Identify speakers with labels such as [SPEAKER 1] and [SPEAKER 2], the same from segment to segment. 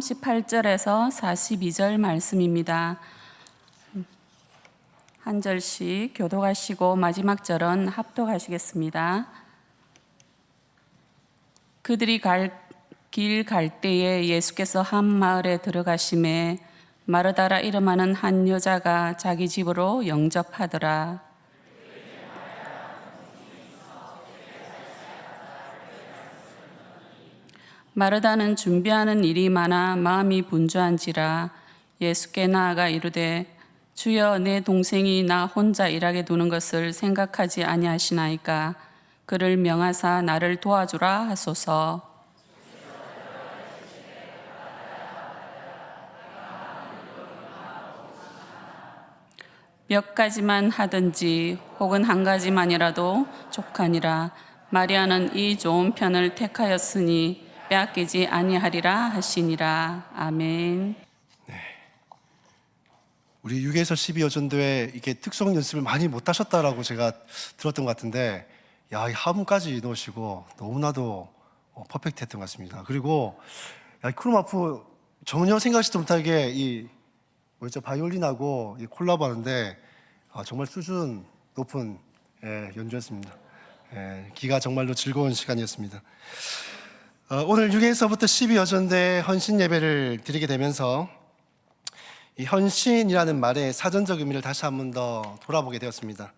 [SPEAKER 1] 38절에서 42절 말씀입니다. 한 절씩 교독하시고 마지막 절은 합독하시겠습니다. 그들이 길 갈 때에 예수께서 한 마을에 들어가심에 마르다라 이름하는 한 여자가 자기 집으로 영접하더라. 마르다는 준비하는 일이 많아 마음이 분주한지라 예수께 나아가 이르되 주여, 내 동생이 나 혼자 일하게 두는 것을 생각하지 아니하시나이까. 그를 명하사 나를 도와주라 하소서. 몇 가지만 하든지 혹은 한 가지만이라도 족하니라. 마리아는 이 좋은 편을 택하였으니 빼앗기지 아니하리라 하시니라. 아멘.
[SPEAKER 2] 우리 6에서 12 여전도에 이게 특성 연습을 많이 못 하셨다라고 제가 들었던 것 같은데, 야, 이 하음까지 넣으시고 너무나도 퍼펙트 했던 것 같습니다. 그리고 야, 크로마프 전혀 생각지도 못하게 이 바이올린하고 이 콜라보 하는데 정말 수준 높은 연주였습니다. 기가 정말로 즐거운 시간이었습니다. 오늘 6에서부터 12 여전대 헌신 예배를 드리게 되면서 이 헌신이라는 말의 사전적 의미를 다시 한 번 더 돌아보게 되었습니다.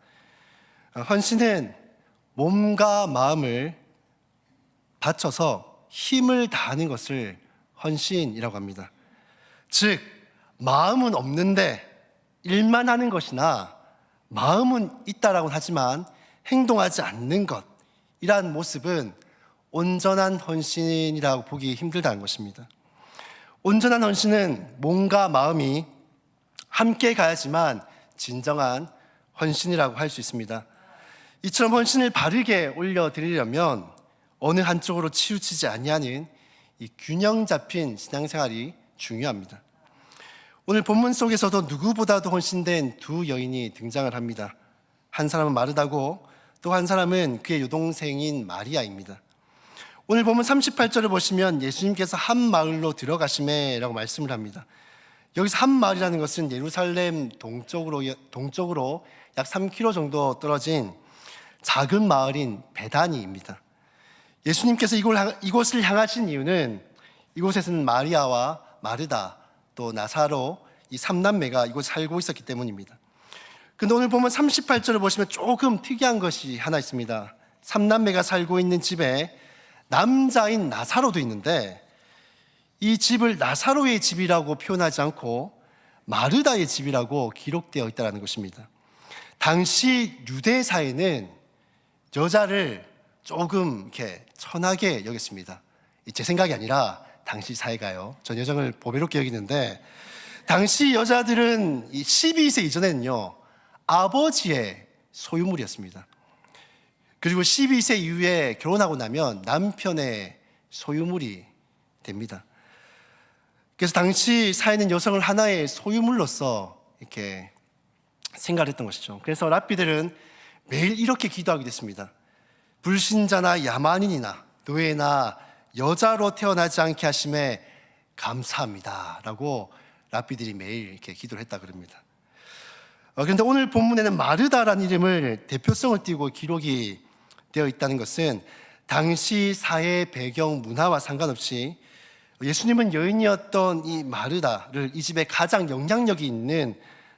[SPEAKER 2] 헌신은 몸과 마음을 바쳐서 힘을 다하는 것을 헌신이라고 합니다. 즉, 마음은 없는데 일만 하는 것이나 마음은 있다라고는 하지만 행동하지 않는 것, 이러한 모습은 온전한 헌신이라고 보기 힘들다는 것입니다. 온전한 헌신은 몸과 마음이 함께 가야지만 진정한 헌신이라고 할 수 있습니다. 이처럼 헌신을 바르게 올려드리려면 어느 한쪽으로 치우치지 아니하는 이 균형 잡힌 신앙생활이 중요합니다. 오늘 본문 속에서도 누구보다도 헌신된 두 여인이 등장을 합니다. 한 사람은 마르다고 또 한 사람은 그의 여동생인 마리아입니다. 오늘 보면 38절을 보시면 예수님께서 한 마을로 들어가시매 라고 말씀을 합니다. 여기서 한 마을이라는 것은 예루살렘 동쪽으로 약 3km 정도 떨어진 작은 마을인 베다니입니다. 예수님께서 이곳을 향하신 이유는 이곳에서는 마리아와 마르다 또 나사로 이 3남매가 이곳에 살고 있었기 때문입니다. 그런데 오늘 보면 38절을 보시면 조금 특이한 것이 하나 있습니다. 3남매가 살고 있는 집에 남자인 나사로도 있는데 이 집을 나사로의 집이라고 표현하지 않고 마르다의 집이라고 기록되어 있다는 것입니다. 당시 유대 사회는 여자를 조금 이렇게 천하게 여겼습니다. 제 생각이 아니라 당시 사회가요. 전 여성을 보배롭게 여기는데 당시 여자들은 12세 이전에는요 아버지의 소유물이었습니다. 그리고 12세 이후에 결혼하고 나면 남편의 소유물이 됩니다. 그래서 당시 사회는 여성을 하나의 소유물로서 이렇게 생각을 했던 것이죠. 그래서 랍비들은 매일 이렇게 기도하게 됐습니다. 불신자나 야만인이나 노예나 여자로 태어나지 않게 하심에 감사합니다 라고 랍비들이 매일 이렇게 기도를 했다 그럽니다. 그런데 오늘 본문에는 마르다라는 이름을 대표성을 띠고 기록이 되어 있다는 것은 당시 사회 배경 문화와 상관없이 예수님은 여인이었던 이 마르다를 이 집에 가장 영향력이 있는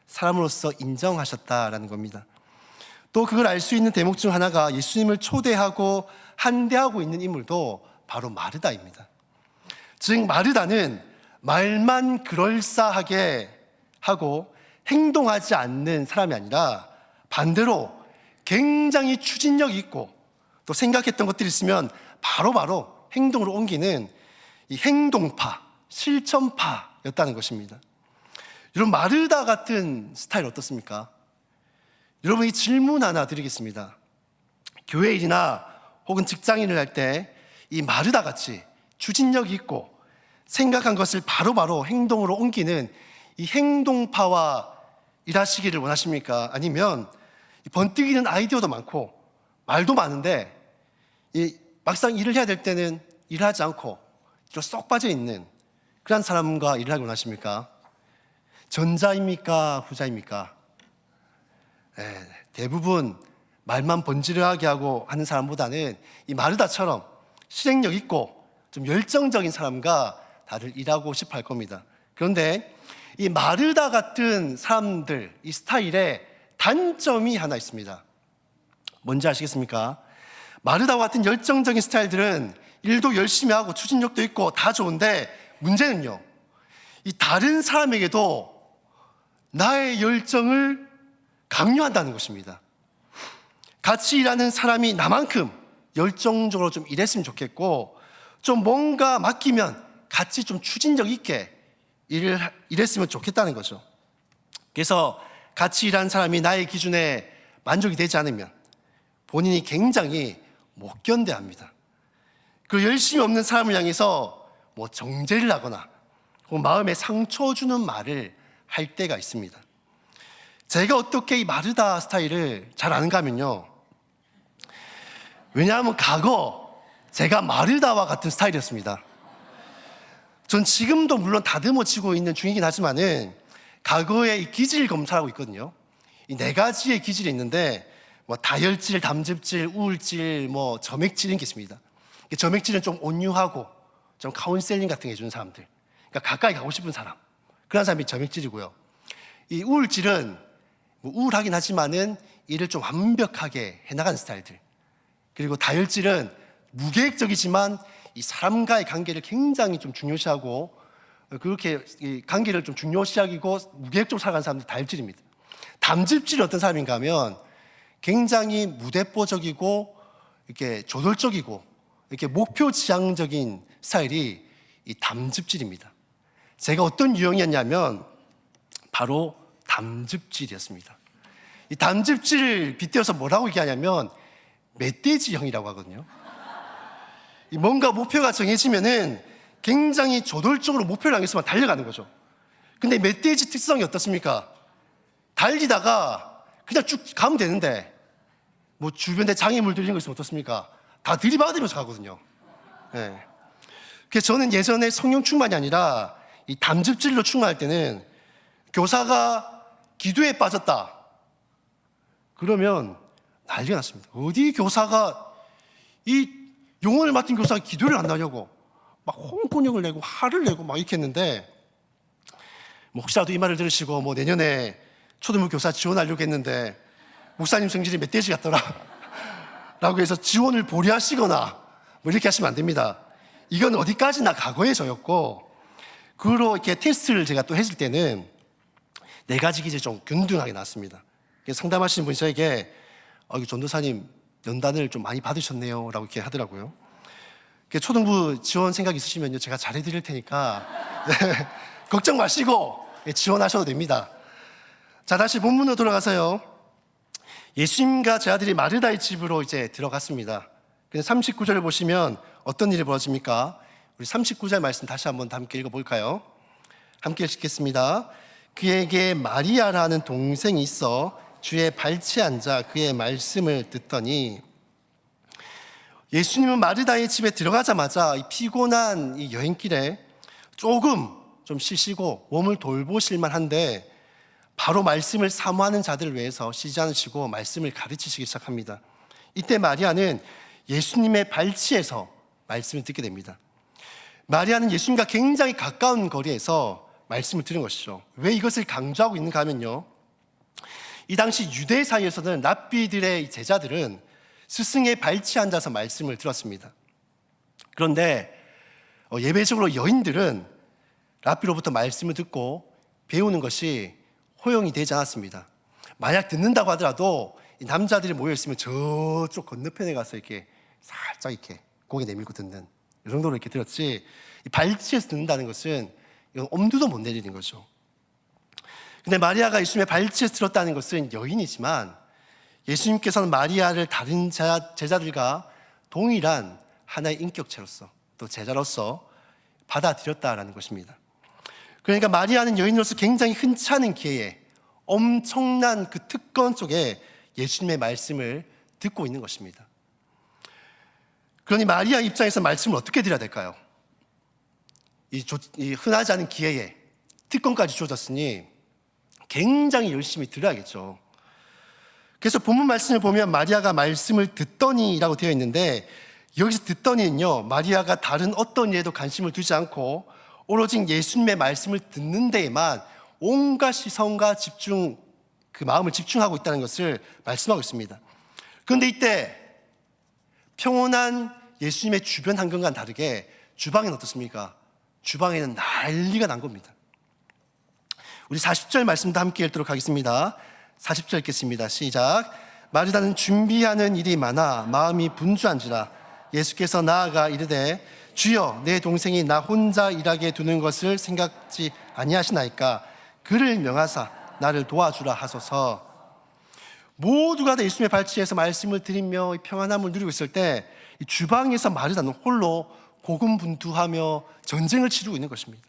[SPEAKER 2] 사람으로서 인정하셨다라는 겁니다. 또 그걸 알 수 있는 대목 중 하나가 예수님을 초대하고 환대하고 있는 인물도 바로 마르다입니다. 즉 마르다는 말만 그럴싸하게 하고 행동하지 않는 사람이 아니라 반대로 굉장히 추진력이 있고 또 생각했던 것들이 있으면 바로바로 행동으로 옮기는 이 행동파, 실천파였다는 것입니다. 여러분, 마르다 같은 스타일 어떻습니까? 여러분, 이 질문 하나 드리겠습니다. 교회 일이나 혹은 직장인을 할 때 이 마르다 같이 추진력이 있고 생각한 것을 바로바로 행동으로 옮기는 이 행동파와 일하시기를 원하십니까? 아니면 번뜩이는 아이디어도 많고 말도 많은데 막상 일을 해야 될 때는 일하지 않고 쏙 빠져 있는 그런 사람과 일을 하기 원하십니까? 전자입니까? 후자입니까? 대부분 말만 번지르하게 하고 하는 사람보다는 이 마르다처럼 실행력 있고 좀 열정적인 사람과 다들 일하고 싶어 할 겁니다. 그런데 이 마르다 같은 사람들, 이 스타일에 단점이 하나 있습니다. 뭔지 아시겠습니까? 마르다와 같은 열정적인 스타일들은 일도 열심히 하고 추진력도 있고 다 좋은데 문제는요, 이 다른 사람에게도 나의 열정을 강요한다는 것입니다. 같이 일하는 사람이 나만큼 열정적으로 좀 일했으면 좋겠고, 좀 뭔가 맡기면 같이 좀 추진력 있게 일했으면 좋겠다는 거죠. 그래서 같이 일하는 사람이 나의 기준에 만족이 되지 않으면 본인이 굉장히 못 견뎌합니다. 그 열심히 없는 사람을 향해서 뭐 정죄를 하거나 혹은 마음에 상처 주는 말을 할 때가 있습니다. 제가 어떻게 이 마르다 스타일을 잘 아는가 하면요, 왜냐하면 과거 제가 마르다와 같은 스타일이었습니다. 전 지금도 물론 다듬어지고 있는 중이긴 하지만은 과거에 이 기질 검사라고 있거든요. 이 4가지의 기질이 있는데 뭐 다혈질, 담즙질, 우울질, 뭐 점액질 이런 게 있습니다. 점액질은 좀 온유하고 좀 카운셀링 같은 거 해주는 사람들, 그러니까 가까이 가고 싶은 사람, 그런 사람이 점액질이고요. 이 우울질은 뭐 우울하긴 하지만은 일을 좀 완벽하게 해나가는 스타일들. 그리고 다혈질은 무계획적이지만 이 사람과의 관계를 굉장히 좀 중요시하고, 그렇게 이 관계를 좀 중요시하고 무계획적으로 살아가는 사람들이 다혈질입니다. 담즙질은 어떤 사람인가 하면 굉장히 무대뽀적이고 이렇게 조돌적이고 이렇게 목표 지향적인 스타일이 이 담즙질입니다. 제가 어떤 유형이었냐면 바로 담즙질이었습니다. 이 담즙질을 빗대어서 뭐라고 얘기하냐면 멧돼지형이라고 하거든요. 뭔가 목표가 정해지면은 굉장히 저돌적으로 목표를 향해서만 달려가는 거죠. 근데 멧돼지 특성이 어떻습니까? 달리다가 그냥 쭉 가면 되는데 뭐 주변에 장애물들 이런 거 있으면 어떻습니까? 다 들이받으면서 가거든요. 네. 그래서 저는 예전에 성령 충만이 아니라 이 담즙질로 충만할 때는 교사가 기도에 빠졌다 그러면 난리가 났습니다. 어디 교사가, 이 용언을 맡은 교사가 기도를 한다냐고 막 홍군형을 내고 화를 내고 막 이렇게 했는데, 뭐 혹시라도 이 말을 들으시고 뭐 내년에 초등부 교사 지원하려고 했는데 목사님 성질이 멧돼지 같더라 라고 해서 지원을 보류하시거나 뭐 이렇게 하시면 안 됩니다. 이건 어디까지나 과거의 저였고, 그로 이렇게 테스트를 제가 또 했을 때는 4가지 기질이 좀 균등하게 나왔습니다. 그래서 상담하시는 분이 저에게 전도사님 연단을 좀 많이 받으셨네요 라고 이렇게 하더라고요. 초등부 지원 생각 있으시면요, 제가 잘해드릴 테니까 걱정 마시고 지원하셔도 됩니다. 자, 다시 본문으로 돌아가서요, 예수님과 제 아들이 마르다의 집으로 이제 들어갔습니다. 그래서 39절을 보시면 어떤 일이 벌어집니까? 우리 39절 말씀 다시 한번 함께 읽어볼까요? 함께 읽겠습니다. 그에게 마리아라는 동생이 있어 주의 발치에 앉아 그의 말씀을 듣더니, 예수님은 마르다의 집에 들어가자마자 이 피곤한 이 여행길에 조금 좀 쉬시고 몸을 돌보실 만한데 바로 말씀을 사모하는 자들을 위해서 쉬지 않으시고 말씀을 가르치시기 시작합니다. 이때 마리아는 예수님의 발치에서 말씀을 듣게 됩니다. 마리아는 예수님과 굉장히 가까운 거리에서 말씀을 들은 것이죠. 왜 이것을 강조하고 있는가 하면요, 이 당시 유대 사이에서는 랍비들의 제자들은 스승의 발치에 앉아서 말씀을 들었습니다. 그런데 예배적으로 여인들은 랍비로부터 말씀을 듣고 배우는 것이 허용이 되지 않았습니다. 만약 듣는다고 하더라도 이 남자들이 모여있으면 저쪽 건너편에 가서 이렇게 살짝 이렇게 고개 내밀고 듣는, 이 정도로 이렇게 들었지, 이 발치에서 듣는다는 것은 이건 엄두도 못 내리는 거죠. 근데 마리아가 예수님의 발치에서 들었다는 것은 여인이지만 예수님께서는 마리아를 다른 제자들과 동일한 하나의 인격체로서 또 제자로서 받아들였다라는 것입니다. 그러니까 마리아는 여인으로서 굉장히 흔치 않은 기회에 엄청난 그 특권 속에 예수님의 말씀을 듣고 있는 것입니다. 그러니 마리아 입장에서 말씀을 어떻게 드려야 될까요? 이 흔하지 않은 기회에 특권까지 주어졌으니 굉장히 열심히 들어야겠죠. 그래서 본문 말씀을 보면 마리아가 말씀을 듣더니라고 되어 있는데, 여기서 듣더니는요, 마리아가 다른 어떤 일에도 관심을 두지 않고 오로지 예수님의 말씀을 듣는 데에만 온갖 시선과 그 마음을 집중하고 있다는 것을 말씀하고 있습니다. 그런데 이때 평온한 예수님의 주변 환경과는 다르게 주방에는 어떻습니까? 주방에는 난리가 난 겁니다. 우리 40절 말씀도 함께 읽도록 하겠습니다. 40절 읽겠습니다. 시작. 마르다는 준비하는 일이 많아 마음이 분주한지라 예수께서 나아가 이르되 주여 내 동생이 나 혼자 일하게 두는 것을 생각지 아니하시나이까 그를 명하사 나를 도와주라 하소서. 모두가 다 예수님의 발치에서 말씀을 드리며 평안함을 누리고 있을 때 이 주방에서 마르다는 홀로 고군분투하며 전쟁을 치르고 있는 것입니다.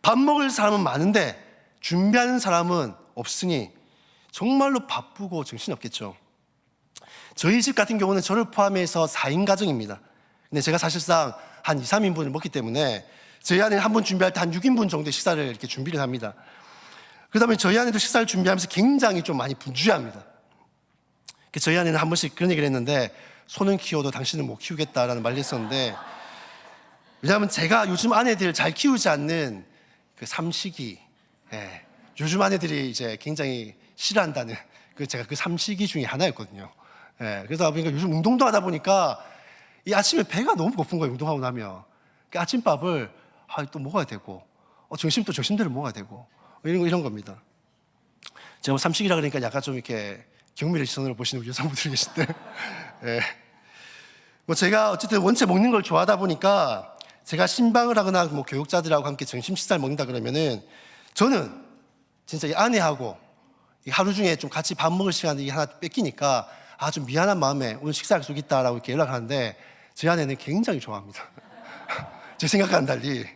[SPEAKER 2] 밥 먹을 사람은 많은데 준비하는 사람은 없으니 정말로 바쁘고 정신없겠죠. 저희 집 같은 경우는 저를 포함해서 4인 가정입니다. 근데 제가 사실상 한 2, 3인분을 먹기 때문에 저희 아내는 한 번 준비할 때 한 6인분 정도의 식사를 이렇게 준비를 합니다. 그러다 보니 저희 아내도 식사를 준비하면서 굉장히 좀 많이 분주해합니다. 저희 아내는 한 번씩 그런 얘기를 했는데, 소는 키워도 당신은 못 키우겠다라는 말을 했었는데, 왜냐하면 제가 요즘 아내들 잘 키우지 않는 그 삼식이, 요즘 아내들이 이제 굉장히 싫어한다는 제가 그 삼식이 중에 하나였거든요. 그래서 그러니까 요즘 운동도 하다 보니까 이 아침에 배가 너무 고픈 거예요. 운동하고 나면 그 아침밥을 또 먹어야 되고, 점심도 점심대로 먹어야 되고, 이런 겁니다. 제가 뭐 삼식이라 그러니까 약간 좀 이렇게 경미의 시선으로 보시는 여성분들이 계신데, 뭐 제가 어쨌든 원체 먹는 걸 좋아하다 보니까 제가 신방을 하거나 뭐 교육자들하고 함께 점심 식사를 먹는다 그러면은 저는 진짜 이 아내하고 하루 중에 좀 같이 밥 먹을 시간이 하나 뺏기니까 좀 미안한 마음에 오늘 식사 약속 있다라고 이렇게 연락하는데, 제 아내는 굉장히 좋아합니다. 제 생각과는 달리.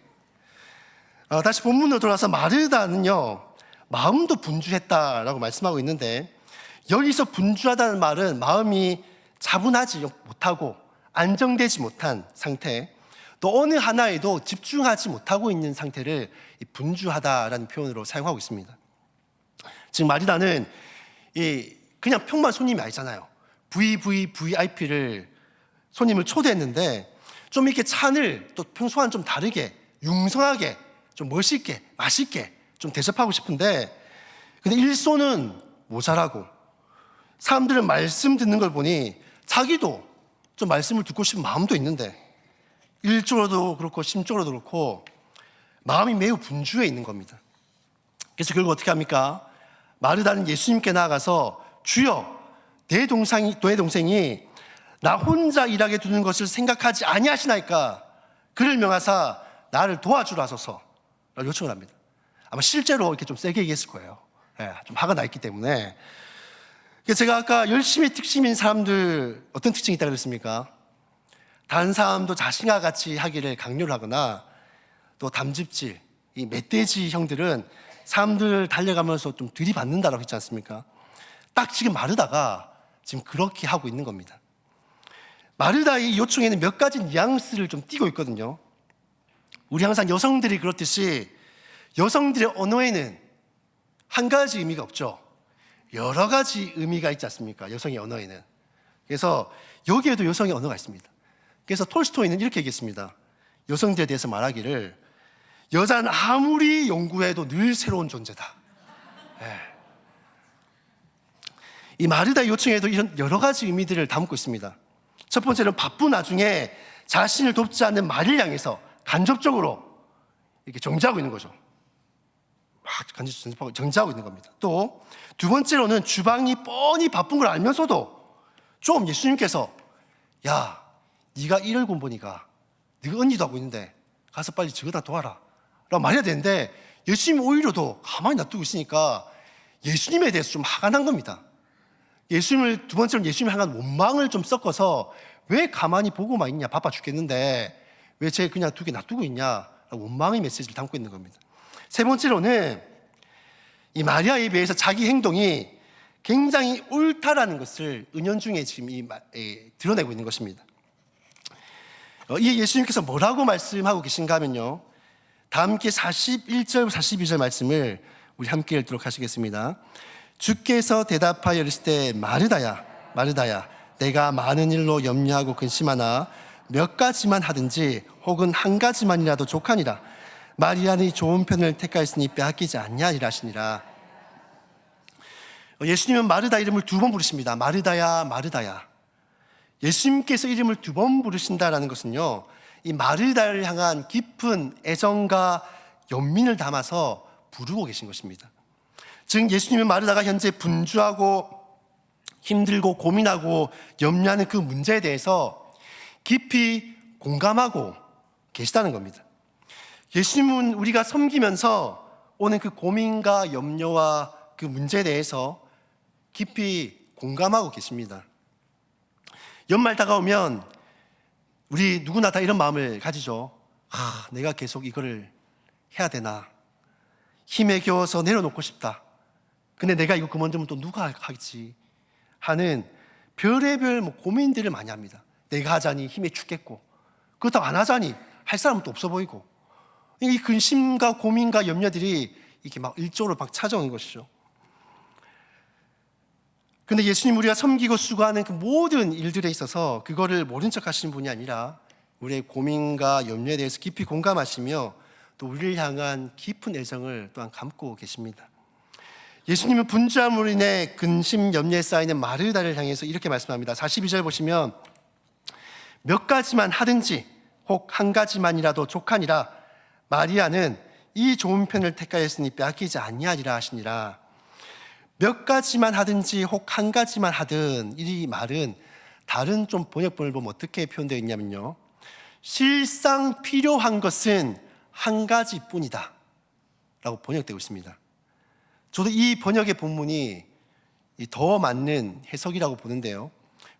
[SPEAKER 2] 다시 본문으로 돌아와서 마르다는요, 마음도 분주했다라고 말씀하고 있는데, 여기서 분주하다는 말은 마음이 차분하지 못하고 안정되지 못한 상태, 또 어느 하나에도 집중하지 못하고 있는 상태를 분주하다라는 표현으로 사용하고 있습니다. 즉 마리다는 그냥 평범한 손님이 아니잖아요. VVIP를 손님을 초대했는데 좀 이렇게 찬을 또 평소와는 좀 다르게 융성하게 좀 멋있게 맛있게 좀 대접하고 싶은데, 근데 일손은 모자라고 사람들은 말씀 듣는 걸 보니 자기도 좀 말씀을 듣고 싶은 마음도 있는데 일적으로도 그렇고 심적으로도 그렇고 마음이 매우 분주해 있는 겁니다. 그래서 결국 어떻게 합니까? 마르다는 예수님께 나아가서 주여 내 동생이 나 혼자 일하게 두는 것을 생각하지 아니하시나이까 그를 명하사 나를 도와주라 하소서 라고 요청을 합니다. 아마 실제로 이렇게 좀 세게 얘기했을 거예요. 좀 화가 나 있기 때문에. 제가 아까 열심히 특심인 사람들 어떤 특징이 있다고 그랬습니까? 다른 사람도 자신과 같이 하기를 강요를 하거나, 또 담즙질, 이 멧돼지 형들은 사람들 달려가면서 좀 들이받는다라고 했지 않습니까? 딱 지금 마르다가 지금 그렇게 하고 있는 겁니다. 마르다의 요청에는 몇 가지 뉘앙스를 좀 띠고 있거든요. 우리 항상 여성들이 그렇듯이 여성들의 언어에는 한 가지 의미가 없죠. 여러 가지 의미가 있지 않습니까? 여성의 언어에는. 그래서 여기에도 여성의 언어가 있습니다. 그래서 톨스토이는 이렇게 얘기했습니다. 여성들에 대해서 말하기를 여자는 아무리 연구해도 늘 새로운 존재다. 이 마르다의 요청에도 이런 여러 가지 의미들을 담고 있습니다. 첫 번째는 바쁜 와중에 자신을 돕지 않는 마리를 향해서 간접적으로 이렇게 정지하고 있는 거죠. 막 정지하고 있는 겁니다. 또 두 번째로는 주방이 뻔히 바쁜 걸 알면서도 좀 예수님께서 야 네가 일을 공보니까 네가 언니도 하고 있는데 가서 빨리 저거 다 도와라 라고 말해야 되는데, 예수님 오히려 더 가만히 놔두고 있으니까 예수님에 대해서 좀 화가 난 겁니다. 두 번째로 예수님을 향한 원망을 좀 섞어서 왜 가만히 보고만 있냐, 바빠 죽겠는데 왜 쟤 그냥 두개 놔두고 있냐, 원망의 메시지를 담고 있는 겁니다. 세 번째로는 이 마리아에 비해서 자기 행동이 굉장히 옳다라는 것을 은연중에 지금 드러내고 있는 것입니다. 이 예수님께서 뭐라고 말씀하고 계신가 하면요, 다 함께 41절 42절 말씀을 우리 함께 읽도록 하시겠습니다. 주께서 대답하여 이르시되 마르다야 마르다야 내가 많은 일로 염려하고 근심하나 몇 가지만 하든지 혹은 한 가지만이라도 족하니라. 마리아는 이 좋은 편을 택하였으니 빼앗기지 아니하리라 하시니라. 예수님은 마르다 이름을 2번 부르십니다. 마르다야 마르다야. 예수님께서 이름을 2번 부르신다라는 것은요, 이 마르다를 향한 깊은 애정과 연민을 담아서 부르고 계신 것입니다. 즉 예수님은 마르다가 현재 분주하고 힘들고 고민하고 염려하는 그 문제에 대해서 깊이 공감하고 계시다는 겁니다. 예수님은 우리가 섬기면서 오는 그 고민과 염려와 그 문제에 대해서 깊이 공감하고 계십니다. 연말 다가오면 우리 누구나 다 이런 마음을 가지죠. 내가 계속 이거를 해야 되나? 힘에 겨워서 내려놓고 싶다. 근데 내가 이거 그만두면 또 누가 하겠지? 하는 별의별 고민들을 많이 합니다. 내가 하자니 힘에 죽겠고, 그렇다고 안 하자니 할 사람은 또 없어 보이고, 이 근심과 고민과 염려들이 이렇게 막 일조로 막 찾아오는 것이죠. 근데 예수님 우리가 섬기고 수고하는 그 모든 일들에 있어서 그거를 모른 척 하시는 분이 아니라 우리의 고민과 염려에 대해서 깊이 공감하시며 또 우리를 향한 깊은 애정을 또한 감고 계십니다. 예수님은 분주함으로 인해 근심 염려에 쌓이는 마르다를 향해서 이렇게 말씀합니다. 42절 보시면 몇 가지만 하든지 혹 한 가지만이라도 족하니라. 마리아는 이 좋은 편을 택하였으니 빼앗기지 아니하리라 하시니라. 몇 가지만 하든지 혹 한 가지만 하든, 이 말은 다른 좀 번역본을 보면 어떻게 표현되어 있냐면요, 실상 필요한 것은 한 가지뿐이다 라고 번역되고 있습니다. 저도 이 번역의 본문이 더 맞는 해석이라고 보는데요,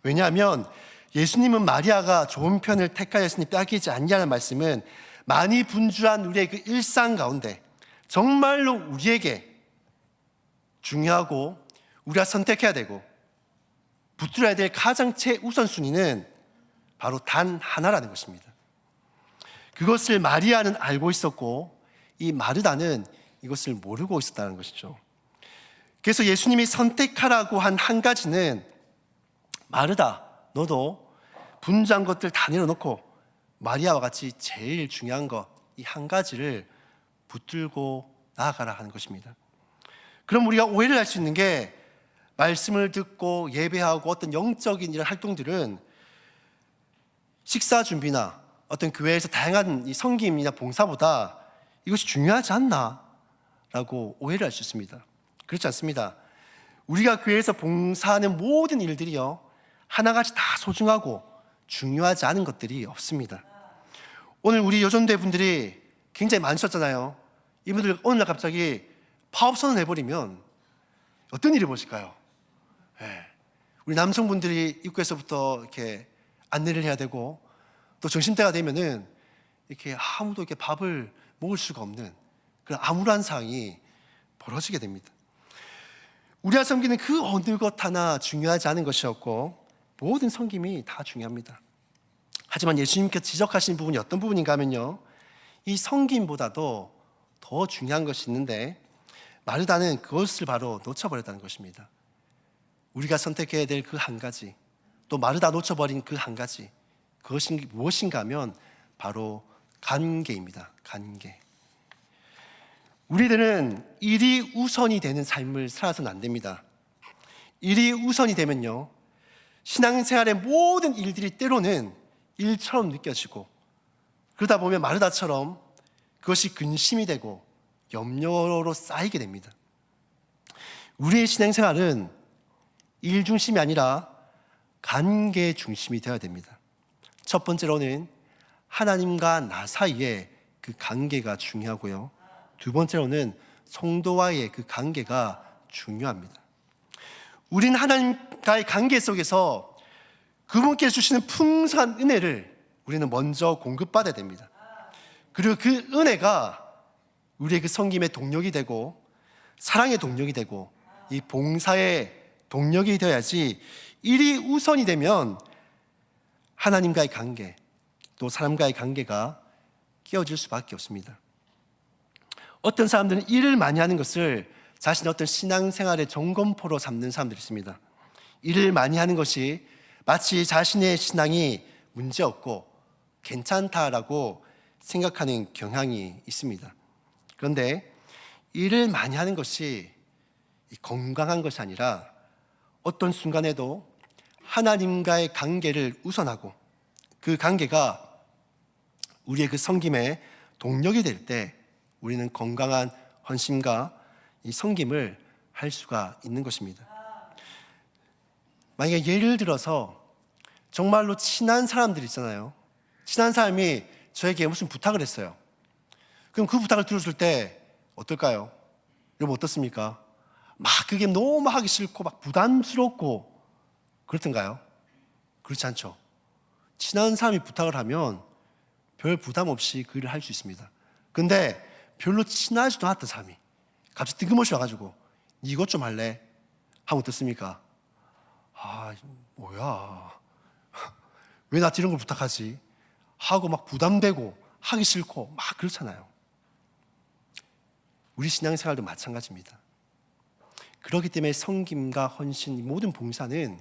[SPEAKER 2] 왜냐하면 예수님은 마리아가 좋은 편을 택하였으니 빼앗기지 않냐는 말씀은 많이 분주한 우리의 그 일상 가운데 정말로 우리에게 중요하고 우리가 선택해야 되고 붙들어야 될 가장 최우선순위는 바로 단 하나라는 것입니다. 그것을 마리아는 알고 있었고 이 마르다는 이것을 모르고 있었다는 것이죠. 그래서 예수님이 선택하라고 한 한 가지는, 마르다 너도 분주한 것들 다 내려놓고 마리아와 같이 제일 중요한 것 이 한 가지를 붙들고 나아가라 하는 것입니다. 그럼 우리가 오해를 할 수 있는 게, 말씀을 듣고 예배하고 어떤 영적인 이런 활동들은 식사 준비나 어떤 교회에서 다양한 이 섬김이나 봉사보다 이것이 중요하지 않나 라고 오해를 할 수 있습니다. 그렇지 않습니다. 우리가 교회에서 봉사하는 모든 일들이요, 하나같이 다 소중하고 중요하지 않은 것들이 없습니다. 오늘 우리 여전대 분들이 굉장히 많으셨잖아요. 이분들 오늘날 갑자기 파업 선언을 해버리면 어떤 일이 벌어질까요? 우리 남성분들이 입구에서부터 이렇게 안내를 해야 되고, 또 점심때가 되면은 이렇게 아무도 이렇게 밥을 먹을 수가 없는 그런 암울한 상황이 벌어지게 됩니다. 우리가 섬기는 그 어느 것 하나 중요하지 않은 것이었고 모든 섬김이 다 중요합니다. 하지만 예수님께서 지적하신 부분이 어떤 부분인가 하면요, 이 섬김보다도 더 중요한 것이 있는데 마르다는 그것을 바로 놓쳐버렸다는 것입니다. 우리가 선택해야 될 그 한 가지, 또 마르다 놓쳐버린 그 한 가지, 그것이 무엇인가 하면 바로 관계입니다. 관계. 우리들은 일이 우선이 되는 삶을 살아서는 안 됩니다. 일이 우선이 되면요, 신앙생활의 모든 일들이 때로는 일처럼 느껴지고, 그러다 보면 마르다처럼 그것이 근심이 되고 염려로 쌓이게 됩니다. 우리의 신앙생활은 일 중심이 아니라 관계 중심이 되어야 됩니다. 첫 번째로는 하나님과 나 사이에 그 관계가 중요하고요, 두 번째로는 성도와의 그 관계가 중요합니다. 우리는 하나님과의 관계 속에서 그분께서 주시는 풍성한 은혜를 우리는 먼저 공급받아야 됩니다. 그리고 그 은혜가 우리의 그 섬김의 동력이 되고 사랑의 동력이 되고 이 봉사의 동력이 되어야지, 일이 우선이 되면 하나님과의 관계 또 사람과의 관계가 깨어질 수밖에 없습니다. 어떤 사람들은 일을 많이 하는 것을 자신의 어떤 신앙생활의 점검포로 삼는 사람들이 있습니다. 일을 많이 하는 것이 마치 자신의 신앙이 문제없고 괜찮다라고 생각하는 경향이 있습니다. 그런데 일을 많이 하는 것이 건강한 것이 아니라 어떤 순간에도 하나님과의 관계를 우선하고 그 관계가 우리의 그 섬김의 동력이 될 때 우리는 건강한 헌신과 이 섬김을 할 수가 있는 것입니다. 만약에 예를 들어서 정말로 친한 사람들 있잖아요. 친한 사람이 저에게 무슨 부탁을 했어요. 그럼 그 부탁을 들었을 때 어떨까요? 여러분 어떻습니까? 막 그게 너무 하기 싫고 막 부담스럽고 그렇던가요? 그렇지 않죠. 친한 사람이 부탁을 하면 별 부담 없이 그 일을 할 수 있습니다. 근데 별로 친하지도 않았던 사람이 갑자기 뜬금없이 와가지고 네 이것 좀 할래? 하면 어떻습니까? 아 뭐야 왜 나한테 이런 걸 부탁하지? 하고 막 부담되고 하기 싫고 막 그렇잖아요. 우리 신앙생활도 마찬가지입니다. 그렇기 때문에 섬김과 헌신, 이 모든 봉사는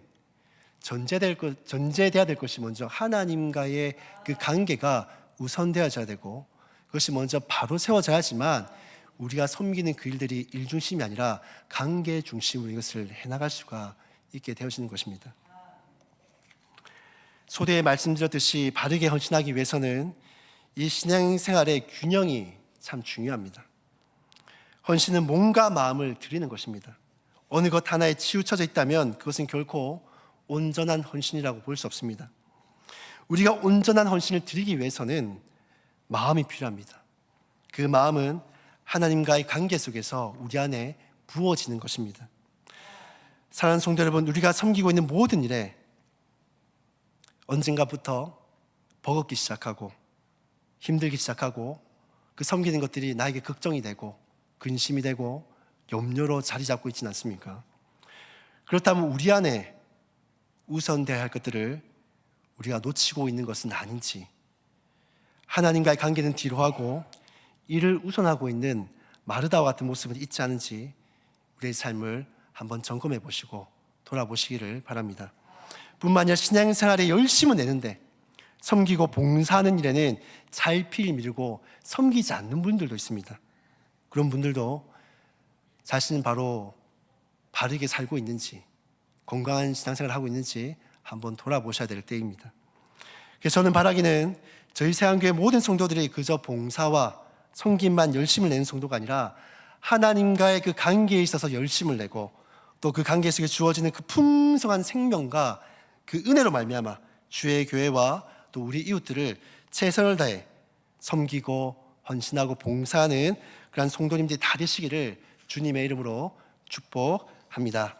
[SPEAKER 2] 전제돼야 될 것이 먼저 하나님과의 그 관계가 우선되어져야 되고 그것이 먼저 바로 세워져야지만 우리가 섬기는 그 일들이 일 중심이 아니라 관계 중심으로 이것을 해나갈 수가 있게 되어지는 것입니다. 소대에 말씀드렸듯이 바르게 헌신하기 위해서는 이 신앙생활의 균형이 참 중요합니다. 헌신은 몸과 마음을 드리는 것입니다. 어느 것 하나에 치우쳐져 있다면 그것은 결코 온전한 헌신이라고 볼 수 없습니다. 우리가 온전한 헌신을 드리기 위해서는 마음이 필요합니다. 그 마음은 하나님과의 관계 속에서 우리 안에 부어지는 것입니다. 사랑하는 성도 여러분, 우리가 섬기고 있는 모든 일에 언젠가부터 버겁기 시작하고 힘들기 시작하고 그 섬기는 것들이 나에게 걱정이 되고 근심이 되고 염려로 자리 잡고 있지는 않습니까? 그렇다면 우리 안에 우선되어야 할 것들을 우리가 놓치고 있는 것은 아닌지, 하나님과의 관계는 뒤로 하고 이를 우선하고 있는 마르다와 같은 모습은 있지 않은지 우리의 삶을 한번 점검해 보시고 돌아보시기를 바랍니다. 뿐만 아니라 신앙생활에 열심을 내는데 섬기고 봉사하는 일에는 잘필 밀고 섬기지 않는 분들도 있습니다. 그런 분들도 자신은 바로 바르게 살고 있는지, 건강한 신앙생활을 하고 있는지 한번 돌아보셔야 될 때입니다. 그래서 저는 바라기는 저희 새한교회 모든 성도들이 그저 봉사와 섬김만 열심을 내는 성도가 아니라 하나님과의 그 관계에 있어서 열심을 내고 또 그 관계 속에 주어지는 그 풍성한 생명과 그 은혜로 말미암아 주의 교회와 또 우리 이웃들을 최선을 다해 섬기고 헌신하고 봉사하는 그런 성도님들이 다 되시기를 주님의 이름으로 축복합니다.